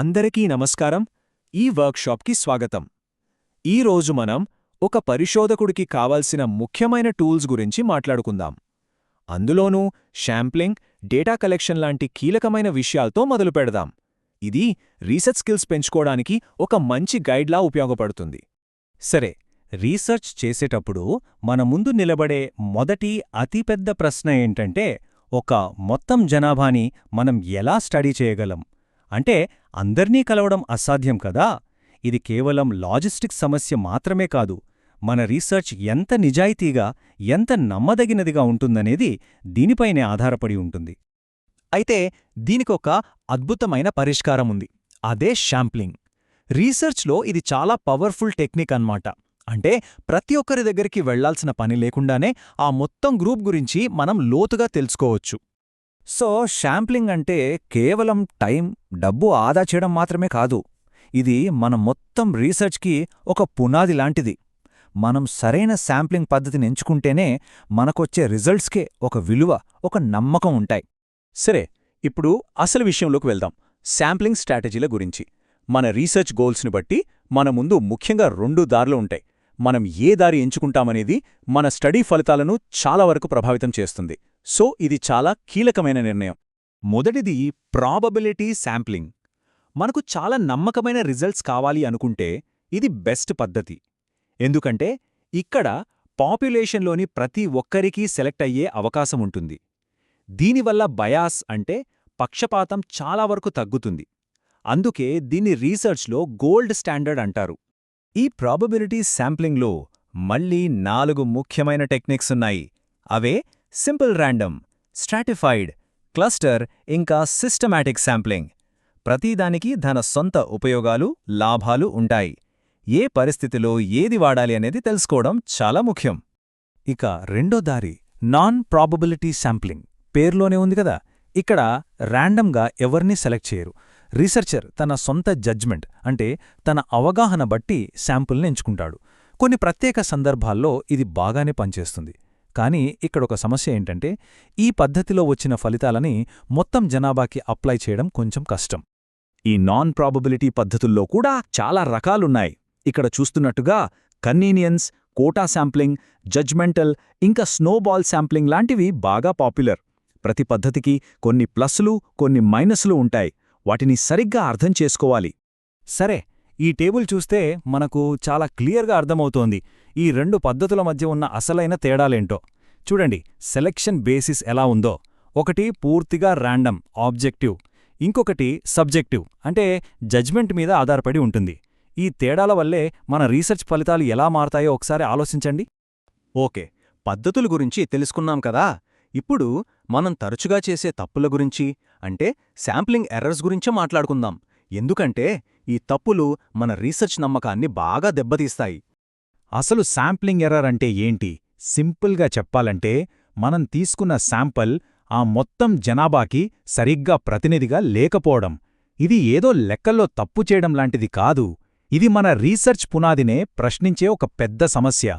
అందరికీ నమస్కారం. ఈ వర్క్షాప్కి స్వాగతం. ఈరోజు మనం ఒక పరిశోధకుడికి కావాల్సిన ముఖ్యమైన టూల్స్ గురించి మాట్లాడుకుందాం. అందులోనూ శాంప్లింగ్, డేటా కలెక్షన్ లాంటి కీలకమైన విషయాలతో మొదలుపెడదాం. ఇది రీసెర్చ్ స్కిల్స్ పెంచుకోవడానికి ఒక మంచి గైడ్లా ఉపయోగపడుతుంది. సరే, రీసెర్చ్ చేసేటప్పుడు మన ముందు నిలబడే మొదటి అతిపెద్ద ప్రశ్న ఏంటంటే, ఒక మొత్తం జనాభాని మనం ఎలా స్టడీ చేయగలం? అంటే అందర్నీ కలవడం అసాధ్యం కదా. ఇది కేవలం లాజిస్టిక్స్ సమస్య మాత్రమే కాదు, మన రీసెర్చ్ ఎంత నిజాయితీగా, ఎంత నమ్మదగినదిగా ఉంటుందనేది దీనిపైనే ఆధారపడి ఉంటుంది. అయితే దీనికొక అద్భుతమైన పరిష్కారముంది. అదే శాంప్లింగ్. రీసెర్చ్లో ఇది చాలా పవర్ఫుల్ టెక్నిక్ అన్నమాట. అంటే ప్రతి ఒక్కరి దగ్గరికి వెళ్లాల్సిన పని లేకుండానే ఆ మొత్తం గ్రూప్ గురించి మనం లోతుగా తెలుసుకోవచ్చు. సో శాంప్లింగ్ అంటే కేవలం టైం, డబ్బు ఆదా చేయడం మాత్రమే కాదు. ఇది మన మొత్తం రీసెర్చ్కి ఒక పునాది లాంటిది. మనం సరైన శాంప్లింగ్ పద్ధతిని ఎంచుకుంటేనే మనకొచ్చే రిజల్ట్స్కే ఒక విలువ, ఒక నమ్మకం ఉంటాయి. సరే, ఇప్పుడు అసలు విషయంలోకి వెళ్దాం. శాంప్లింగ్ స్ట్రాటజీల గురించి. మన రీసెర్చ్ గోల్స్ని బట్టి మన ముందు ముఖ్యంగా 2 దారులు ఉంటాయి. మనం ఏ దారి ఎంచుకుంటామనేది మన స్టడీ ఫలితాలను చాలా వరకు ప్రభావితం చేస్తుంది. సో ఇది చాలా కీలకమైన నిర్ణయం. మొదటిది ప్రాబబిలిటీ శాంప్లింగ్. మనకు చాలా నమ్మకమైన రిజల్ట్స్ కావాలి అనుకుంటే ఇది బెస్ట్ పద్ధతి. ఎందుకంటే ఇక్కడ పాపులేషన్లోని ప్రతి ఒక్కరికీ సెలెక్ట్ అయ్యే అవకాశముంటుంది. దీనివల్ల బయాస్ అంటే పక్షపాతం చాలా వరకు తగ్గుతుంది. అందుకే దీన్ని రీసెర్చ్లో గోల్డ్ స్టాండర్డ్ అంటారు. ఈ ప్రాబబిలిటీ శాంప్లింగ్లో మళ్ళీ 4 ముఖ్యమైన టెక్నిక్స్ ఉన్నాయి. అవే సింపుల్ ర్యాండమ్, స్ట్రాటిఫైడ్, క్లస్టర్ ఇంకా సిస్టమాటిక్ శాంప్లింగ్. ప్రతిదానికి తన సొంత ఉపయోగాలు, లాభాలు ఉంటాయి. ఏ పరిస్థితిలో ఏది వాడాలి అనేది తెలుసుకోవడం చాలా ముఖ్యం. ఇక రెండో దారి నాన్ ప్రాబబిలిటీ శాంప్లింగ్. పేర్లోనే ఉంది కదా. ఇక్కడ ర్యాండమ్గా ఎవరినీ సెలెక్ట్ చేయరు. రీసెర్చర్ తన సొంత జడ్జ్మెంట్ అంటే తన అవగాహన బట్టి శాంపుల్ని ఎంచుకుంటాడు. కొన్ని ప్రత్యేక సందర్భాల్లో ఇది బాగానే పనిచేస్తుంది. కానీ ఇక్కడొక సమస్య ఏంటంటే, ఈ పద్ధతిలో వచ్చిన ఫలితాలని మొత్తం జనాభాకి అప్లై చేయడం కొంచెం కష్టం. ఈ నాన్ ప్రాబబిలిటీ పద్ధతుల్లో కూడా చాలా రకాలున్నాయి. ఇక్కడ చూస్తున్నట్టుగా కన్వీనియన్స్, కోటా శాంప్లింగ్, జడ్జ్మెంటల్, ఇంకా స్నోబాల్ శాంప్లింగ్ లాంటివి బాగా పాపులర్. ప్రతి పద్ధతికి కొన్ని ప్లస్లు, కొన్ని మైనస్లు ఉంటాయి. వాటిని సరిగ్గా అర్థం చేసుకోవాలి. సరే, ఈ టేబుల్ చూస్తే మనకు చాలా క్లియర్గా అర్థమవుతోంది ఈ 2 పద్ధతుల మధ్య ఉన్న అసలైన తేడాలేంటో. చూడండి, సెలెక్షన్ బేసిస్ ఎలా ఉందో. ఒకటి పూర్తిగా ర్యాండమ్, ఆబ్జెక్టివ్. ఇంకొకటి సబ్జెక్టివ్, అంటే జడ్జ్మెంట్ మీద ఆధారపడి ఉంటుంది. ఈ తేడాల వల్లే మన రీసెర్చ్ ఫలితాలు ఎలా మారతాయో ఒకసారి ఆలోచించండి. ఓకే, పద్ధతుల గురించి తెలుసుకున్నాం కదా. ఇప్పుడు మనం తరచుగా చేసే తప్పుల గురించి, అంటే శాంప్లింగ్ ఎర్రర్స్ గురించే మాట్లాడుకుందాం. ఎందుకంటే ఈ తప్పులు మన రీసెర్చ్ నమ్మకాన్ని బాగా దెబ్బతీస్తాయి. అసలు శాంప్లింగ్ ఎర్రర్ అంటే ఏంటి? సింపుల్గా చెప్పాలంటే, మనం తీసుకున్న శాంపుల్ ఆ మొత్తం జనాభాకి సరిగ్గా ప్రతినిధిగా లేకపోవడం. ఇది ఏదో లెక్కల్లో తప్పు చేయడం లాంటిది కాదు. ఇది మన రీసెర్చ్ పునాదినే ప్రశ్నించే ఒక పెద్ద సమస్య.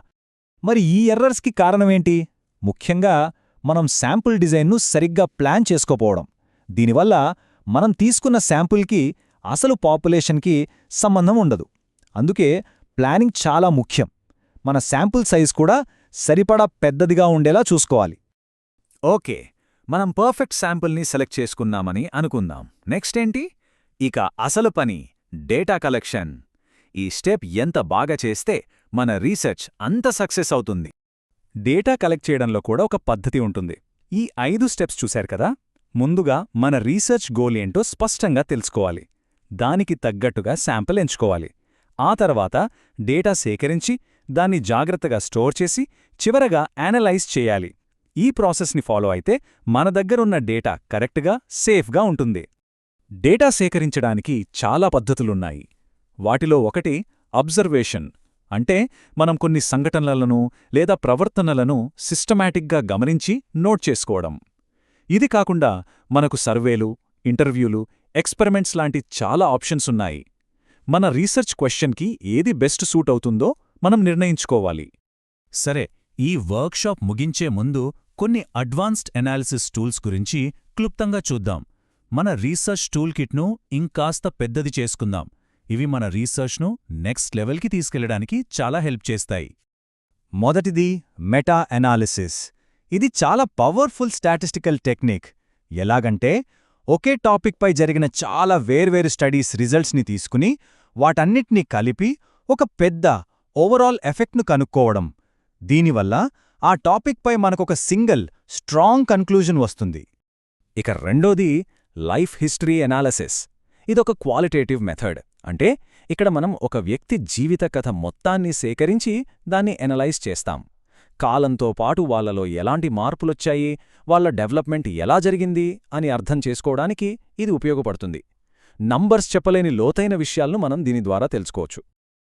మరి ఈ ఎర్రర్స్కి కారణమేంటి? ముఖ్యంగా మనం శాంపుల్ డిజైన్ను సరిగ్గా ప్లాన్ చేసుకోపోవడం. దీనివల్ల మనం తీసుకున్న శాంపుల్కి అసలు పాపులేషన్కి సంబంధం ఉండదు. అందుకే ప్లానింగ్ చాలా ముఖ్యం. మన శాంపుల్ సైజ్ కూడా సరిపడా పెద్దదిగా ఉండేలా చూసుకోవాలి. ఓకే, మనం పర్ఫెక్ట్ శాంపుల్ని సెలెక్ట్ చేసుకున్నామని అనుకుందాం. నెక్స్ట్ ఏంటి? ఇక అసలు పని, డేటా కలెక్షన్. ఈ స్టెప్ ఎంత బాగా చేస్తే మన రీసెర్చ్ అంత సక్సెస్ అవుతుంది. డేటా కలెక్ట్ చేయడంలో కూడా ఒక పద్ధతి ఉంటుంది. ఈ 5 స్టెప్స్ చూశారు కదా. ముందుగా మన రీసెర్చ్ గోల్ ఏంటో స్పష్టంగా తెలుసుకోవాలి. దానికి తగ్గట్టుగా శాంపిల్ ఎంచుకోవాలి. ఆ తర్వాత డేటా సేకరించి దాన్ని జాగ్రత్తగా స్టోర్ చేసి చివరగా యానలైజ్ చేయాలి. ఈ ప్రాసెస్ని ఫాలో అయితే మన దగ్గరున్న డేటా కరెక్ట్గా, సేఫ్గా ఉంటుంది. డేటా సేకరించడానికి చాలా పద్ధతులున్నాయి. వాటిలో ఒకటి అబ్జర్వేషన్. అంటే మనం కొన్ని సంఘటనలను లేదా ప్రవర్తనలను సిస్టమాటిక్గా గమనించి నోట్ చేసుకోవడం. ఇది కాకుండా మనకు సర్వేలు, ఇంటర్వ్యూలు, ఎక్స్పెరిమెంట్స్ లాంటి చాలా ఆప్షన్స్ ఉన్నాయి. మన రీసెర్చ్ క్వశ్చన్కి ఏది బెస్ట్ సూట్ అవుతుందో మనం నిర్ణయించుకోవాలి. సరే, ఈ వర్క్షాప్ ముగించే ముందు కొన్ని అడ్వాన్స్డ్ ఎనాలిసిస్ టూల్స్ గురించి క్లుప్తంగా చూద్దాం. మన రీసెర్చ్ టూల్ కిట్ను ఇంకాస్త పెద్దది చేసుకుందాం. ఇవి మన రీసెర్చ్ను నెక్స్ట్ లెవెల్కి తీసుకెళ్లడానికి చాలా హెల్ప్ చేస్తాయి. మొదటిది మెటా అనాలిసిస్. ఇది చాలా పవర్ఫుల్ స్టాటిస్టికల్ టెక్నిక్. ఎలాగంటే ఒకే టాపిక్పై జరిగిన చాలా వేర్వేరు స్టడీస్ రిజల్ట్స్ని తీసుకుని వాటన్నిటినీ కలిపి ఒక పెద్ద ఓవరాల్ ఎఫెక్ట్ను కనుక్కోవడం. దీనివల్ల ఆ టాపిక్పై మనకొక సింగిల్ స్ట్రాంగ్ కన్క్లూజన్ వస్తుంది. ఇక రెండోది లైఫ్ హిస్టరీ ఎనాలిసిస్. ఇదొక క్వాలిటేటివ్ మెథడ్. అంటే ఇక్కడ మనం ఒక వ్యక్తి జీవిత కథ మొత్తాన్ని సేకరించి దాన్ని ఎనలైజ్ చేస్తాం. కాలంతో పాటు వాళ్ళలో ఎలాంటి మార్పులొచ్చాయి, వాళ్ళ డెవలప్మెంట్ ఎలా జరిగింది అని అర్థం చేసుకోవడానికి ఇది ఉపయోగపడుతుంది. నంబర్స్ చెప్పలేని లోతైన విషయాలను మనం దీని ద్వారా తెలుసుకోవచ్చు.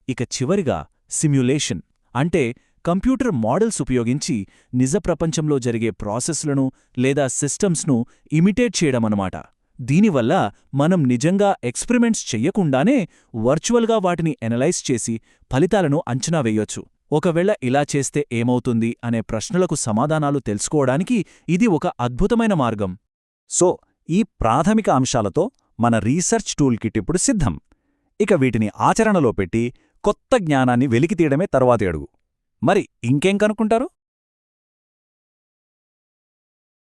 ఇక చివరిగా సిమ్యులేషన్. అంటే కంప్యూటర్ మోడల్స్ ఉపయోగించి నిజ ప్రపంచంలో జరిగే ప్రాసెస్లను లేదా సిస్టమ్స్ను ఇమిటేట్ చేయడమన్నమాట. దీనివల్ల మనం నిజంగా ఎక్స్పెరిమెంట్స్ చెయ్యకుండానే వర్చువల్గా వాటిని ఎనలైజ్ చేసి ఫలితాలను అంచనా వేయొచ్చు. ఒకవేళ ఇలా చేస్తే ఏమవుతుంది అనే ప్రశ్నలకు సమాధానాలు తెలుసుకోవడానికి ఇది ఒక అద్భుతమైన మార్గం. సో ఈ ప్రాథమిక అంశాలతో మన రీసెర్చ్ టూల్ కిట్ ఇప్పుడు సిద్ధం. ఇక వీటిని ఆచరణలో పెట్టి కొత్త జ్ఞానాన్ని వెలికితీయడమే తర్వాతి అడుగు. మరి ఇంకేం కనుక్కుంటారు?